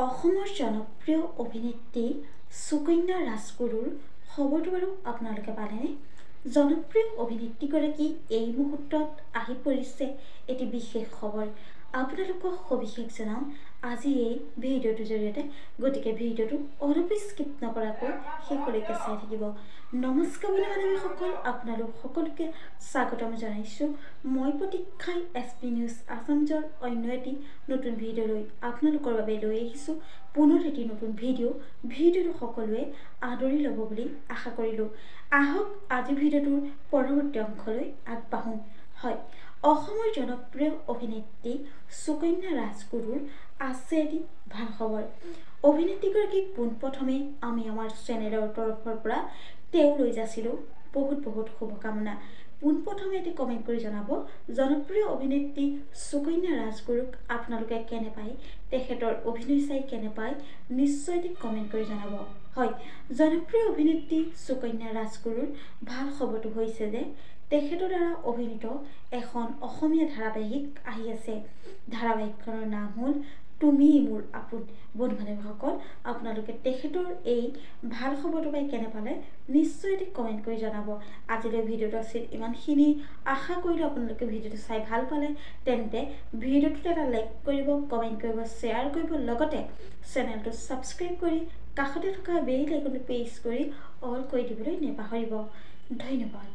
অসমৰ জনপ্ৰিয় অভিনেত্ৰী সুকন্যা ৰাজগুৰুৰ খবৰটো বাৰু আপোনালোকে পালেনে? জনপ্ৰিয় অভিনেত্ৰীগৰাকী এই মুহূৰ্তত আহি পৰিছে এটি বিশেষ খবৰ। আপোনালোকক সবিশেষ জনাম আজি এই ভিডিঅ'টোৰ জৰিয়তে, গতিকে ভিডিঅ'টো অলপ স্কিপ নকৰাকৈ শেষলৈকে চাই থাকিব। নমস্কাৰ বন্ধু-বান্ধৱীসকল, আপোনালোক সকলোকে স্বাগতম জনাইছোঁ। মই প্ৰতীক্ষাই SP নিউজ আছামৰ অন্য এটি নতুন ভিডিঅ' লৈ আপোনালোকৰ বাবে লৈ আহিছোঁ পুনৰ এটি নতুন ভিডিঅ'টো সকলোৱে আদৰি ল'ব বুলি আশা কৰিলোঁ। আহক আজি ভিডিঅ'টোৰ পৰৱৰ্তী অংশলৈ আগবাঢ়োঁ। হয়, অসমৰ জনপ্ৰিয় অভিনেত্ৰী সুকন্যা ৰাজগুৰুৰ আছে এটি ভাল খবৰ। অভিনেত্ৰীগৰাকীক পোনপ্ৰথমে আমি আমাৰ চেনেলৰ তৰফৰ পৰা তেওঁলৈ যাচিলোঁ বহুত শুভকামনা। পোনপ্ৰথমে এটি কমেণ্ট কৰি জনাব, জনপ্ৰিয় অভিনেত্ৰী সুকন্যা ৰাজগুৰুক আপোনালোকে কেনে পায়, তেখেতৰ অভিনয় চাই কেনে পায়, নিশ্চয় এটি কমেণ্ট কৰি জনাব। হয়, জনপ্ৰিয় অভিনেত্ৰী সুকন্যা ৰাজগুৰুৰ ভাল খবৰটো হৈছে যে তেখেতৰ দ্বাৰা অভিনীত এখন অসমীয়া ধাৰাবাহিক আহি আছে। ধাৰাবাহিকখনৰ নাম হ'ল তুমি মোৰ আপোন। বন্ধু-বান্ধৱীসকল, আপোনালোকে তেখেতৰ এই ভাল খবৰটো পাই কেনে পালে নিশ্চয় এটি কমেণ্ট কৰি জনাব। আজিলৈ ভিডিঅ'টো আছিল ইমানখিনি। আশা কৰিলোঁ আপোনালোকে ভিডিঅ'টো চাই ভাল পালে। তেন্তে ভিডিঅ'টোত এটা লাইক কৰিব, কমেণ্ট কৰিব, শ্বেয়াৰ কৰিব, লগতে চেনেলটো ছাবস্ক্ৰাইব কৰি কাষতে থকা বেল আইকনটো প্ৰেছ কৰি অল কৰি দিবলৈ নাপাহৰিব। ধন্যবাদ।